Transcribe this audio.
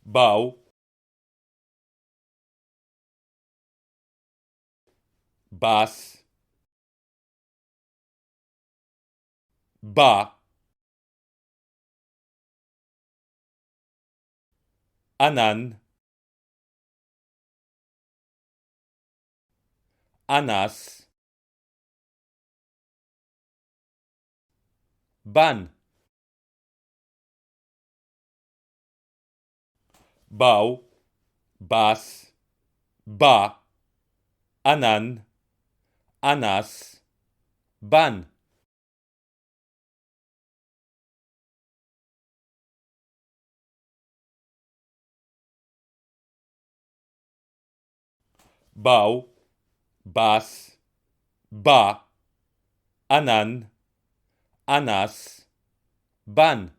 baw, bas, ba, anan, anas, ban, baw, bas, ba, anan, anas, ban. Baw, bas, ba, anan, anas, ban.